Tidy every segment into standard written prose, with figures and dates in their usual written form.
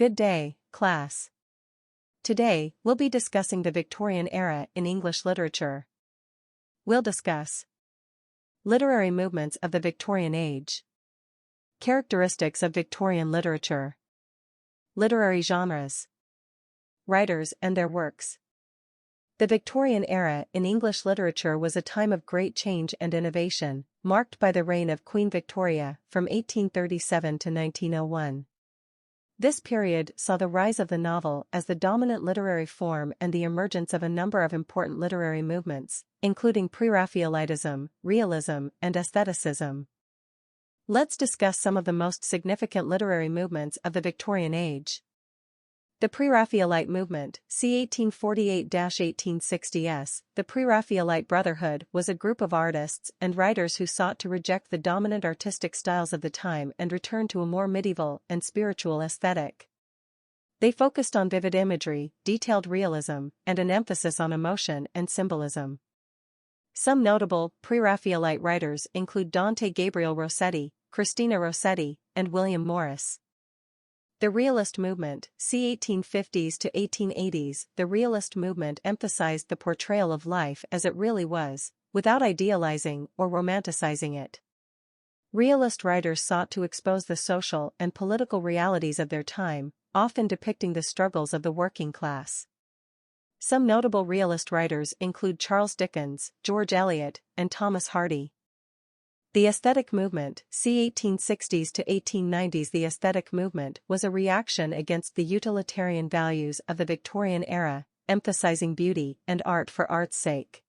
Good day, class. Today, we'll be discussing the Victorian era in English literature. We'll discuss literary movements of the Victorian age, characteristics of Victorian literature, literary genres, writers and their works. The Victorian era in English literature was a time of great change and innovation, marked by the reign of Queen Victoria from 1837 to 1901. This period saw the rise of the novel as the dominant literary form and the emergence of a number of important literary movements, including Pre-Raphaelitism, Realism, and Aestheticism. Let's discuss some of the most significant literary movements of the Victorian age. The Pre-Raphaelite movement, c. 1848-1860s, the Pre-Raphaelite Brotherhood was a group of artists and writers who sought to reject the dominant artistic styles of the time and return to a more medieval and spiritual aesthetic. They focused on vivid imagery, detailed realism, and an emphasis on emotion and symbolism. Some notable Pre-Raphaelite writers include Dante Gabriel Rossetti, Christina Rossetti, and William Morris. The Realist Movement, c. 1850s to 1880s, the Realist Movement emphasized the portrayal of life as it really was, without idealizing or romanticizing it. Realist writers sought to expose the social and political realities of their time, often depicting the struggles of the working class. Some notable realist writers include Charles Dickens, George Eliot, and Thomas Hardy. The Aesthetic Movement, c. 1860s to 1890s. The Aesthetic Movement was a reaction against the utilitarian values of the Victorian era, emphasizing beauty and art for art's sake.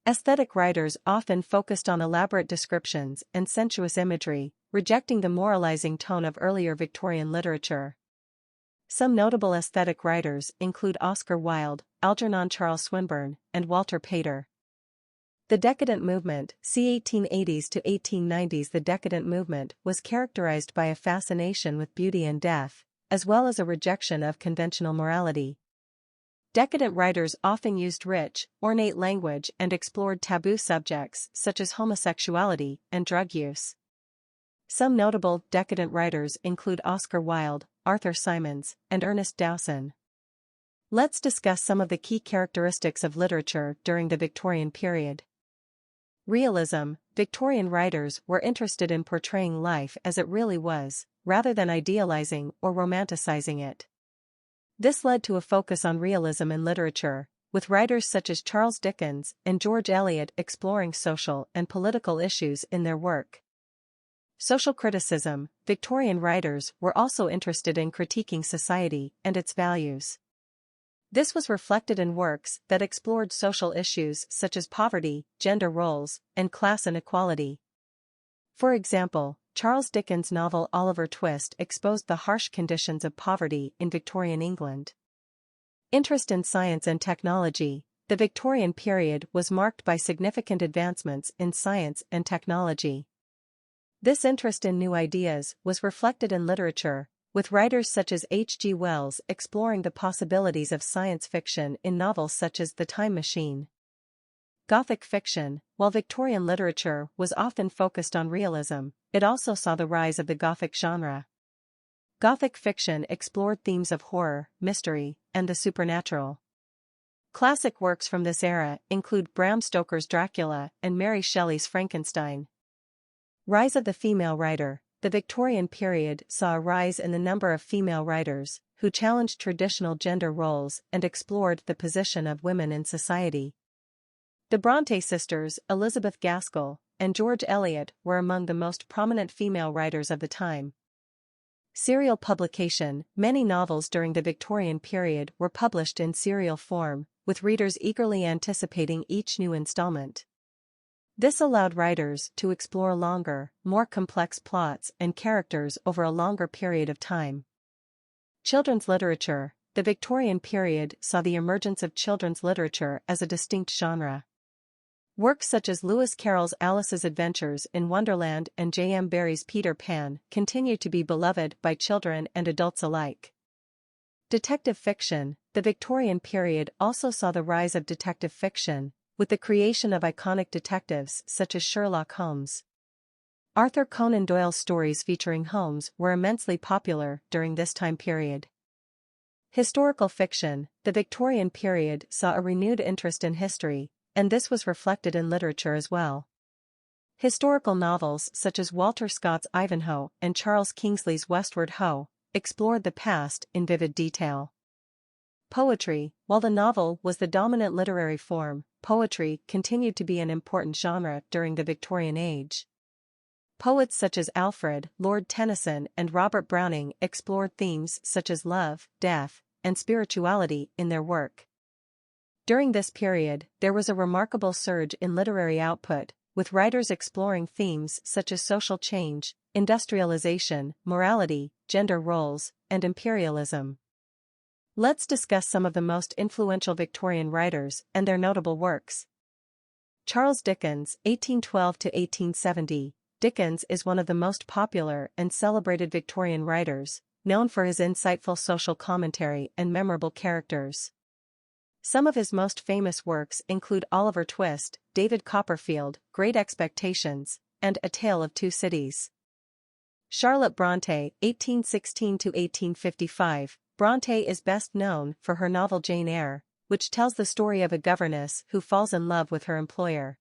Aesthetic writers often focused on elaborate descriptions and sensuous imagery, rejecting the moralizing tone of earlier Victorian literature. Some notable aesthetic writers include Oscar Wilde, Algernon Charles Swinburne, and Walter Pater. The Decadent Movement, c. 1880s to 1890s. The Decadent Movement was characterized by a fascination with beauty and death, as well as a rejection of conventional morality. Decadent writers often used rich, ornate language and explored taboo subjects such as homosexuality and drug use. Some notable decadent writers include Oscar Wilde, Arthur Symons, and Ernest Dowson. Let's discuss some of the key characteristics of literature during the Victorian period. Realism. Victorian writers were interested in portraying life as it really was, rather than idealizing or romanticizing it. This led to a focus on realism in literature, with writers such as Charles Dickens and George Eliot exploring social and political issues in their work. Social criticism. Victorian writers were also interested in critiquing society and its values. This was reflected in works that explored social issues such as poverty, gender roles, and class inequality. For example, Charles Dickens' novel Oliver Twist exposed the harsh conditions of poverty in Victorian England. Interest in science and technology. The Victorian period was marked by significant advancements in science and technology. This interest in new ideas was reflected in literature, with writers such as H. G. Wells exploring the possibilities of science fiction in novels such as The Time Machine. Gothic Fiction. While Victorian literature was often focused on realism, it also saw the rise of the Gothic genre. Gothic fiction explored themes of horror, mystery, and the supernatural. Classic works from this era include Bram Stoker's Dracula and Mary Shelley's Frankenstein. Rise of the female writer. The Victorian period saw a rise in the number of female writers, who challenged traditional gender roles and explored the position of women in society. The Bronte sisters, Elizabeth Gaskell, and George Eliot were among the most prominent female writers of the time. Serial publication. Many novels during the Victorian period were published in serial form, with readers eagerly anticipating each new installment. This allowed writers to explore longer, more complex plots and characters over a longer period of time. Children's literature. The Victorian period saw the emergence of children's literature as a distinct genre. Works such as Lewis Carroll's Alice's Adventures in Wonderland and J. M. Barrie's Peter Pan continue to be beloved by children and adults alike. Detective fiction. The Victorian period also saw the rise of detective fiction, with the creation of iconic detectives such as Sherlock Holmes. Arthur Conan Doyle's stories featuring Holmes were immensely popular during this time period. Historical fiction. The Victorian period saw a renewed interest in history, and this was reflected in literature as well. Historical novels such as Walter Scott's Ivanhoe and Charles Kingsley's Westward Ho! Explored the past in vivid detail. Poetry. While the novel was the dominant literary form, poetry continued to be an important genre during the Victorian age. Poets such as Alfred, Lord Tennyson, and Robert Browning explored themes such as love, death, and spirituality in their work. During this period, there was a remarkable surge in literary output, with writers exploring themes such as social change, industrialization, morality, gender roles, and imperialism. Let's discuss some of the most influential Victorian writers and their notable works. Charles Dickens, 1812 to 1870. Dickens is one of the most popular and celebrated Victorian writers, known for his insightful social commentary and memorable characters. Some of his most famous works include Oliver Twist, David Copperfield, Great Expectations, and A Tale of Two Cities. Charlotte Bronte, 1816 to 1855. Bronte is best known for her novel Jane Eyre, which tells the story of a governess who falls in love with her employer.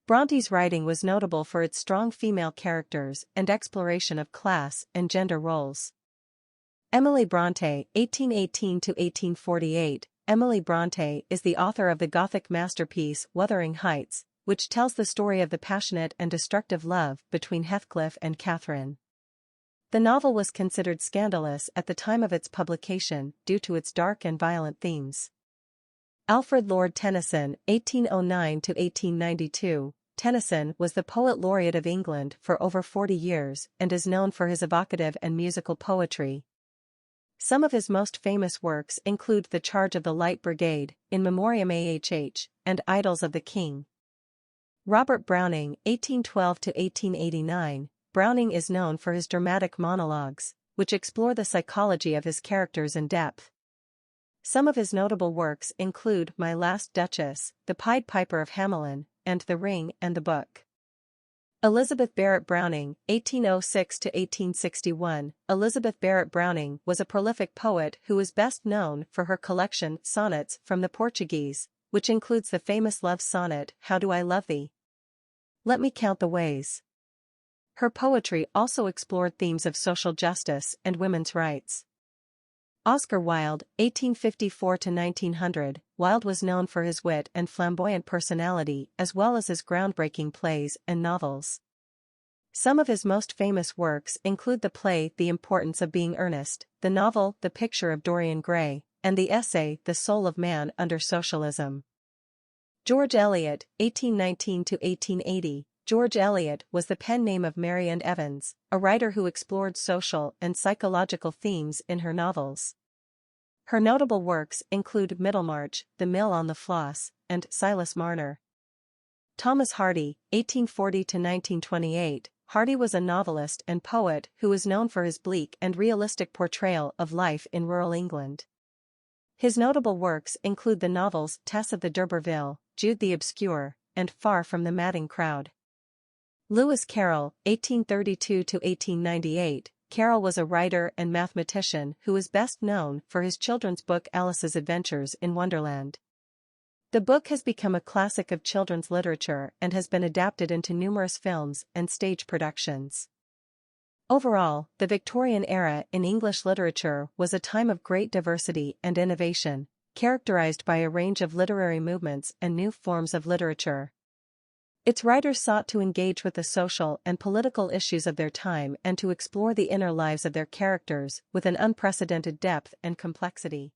Bronte's writing was notable for its strong female characters and exploration of class and gender roles. Emily Bronte, 1818 to 1848. Emily Bronte is the author of the Gothic masterpiece Wuthering Heights, which tells the story of the passionate and destructive love between Heathcliff and Catherine. The novel was considered scandalous at the time of its publication due to its dark and violent themes. Alfred Lord Tennyson, 1809 to 1892. Tennyson was the Poet Laureate of England for over 40 years and is known for his evocative and musical poetry. Some of his most famous works include The Charge of the Light Brigade, In Memoriam Ahh, and Idylls of the King. Robert Browning, 1812 to 1889. Browning is known for his dramatic monologues, which explore the psychology of his characters in depth. Some of his notable works include My Last Duchess, The Pied Piper of Hamelin, and The Ring and the Book. Elizabeth Barrett Browning, 1806 to 1861. Elizabeth Barrett Browning was a prolific poet who is best known for her collection Sonnets from the Portuguese, which includes the famous love sonnet How Do I Love Thee? Let Me Count the Ways. Her poetry also explored themes of social justice and women's rights. Oscar Wilde, 1854 to 1900. Wilde was known for his wit and flamboyant personality as well as his groundbreaking plays and novels. Some of his most famous works include the play The Importance of Being Earnest, the novel The Picture of Dorian Gray, and the essay The Soul of Man Under Socialism. George Eliot, 1819 to 1880. George Eliot was the pen name of Mary Ann Evans, a writer who explored social and psychological themes in her novels. Her notable works include Middlemarch, The Mill on the Floss, and Silas Marner. Thomas Hardy, 1840 to 1928. Hardy was a novelist and poet who was known for his bleak and realistic portrayal of life in rural England. His notable works include the novels Tess of the d'Urberville, Jude the Obscure, and Far from the Madding Crowd. Lewis Carroll, 1832 to 1898. Carroll was a writer and mathematician who is best known for his children's book Alice's Adventures in Wonderland. The book has become a classic of children's literature and has been adapted into numerous films and stage productions. Overall, the Victorian era in English literature was a time of great diversity and innovation, characterized by a range of literary movements and new forms of literature. Its writers sought to engage with the social and political issues of their time and to explore the inner lives of their characters with an unprecedented depth and complexity.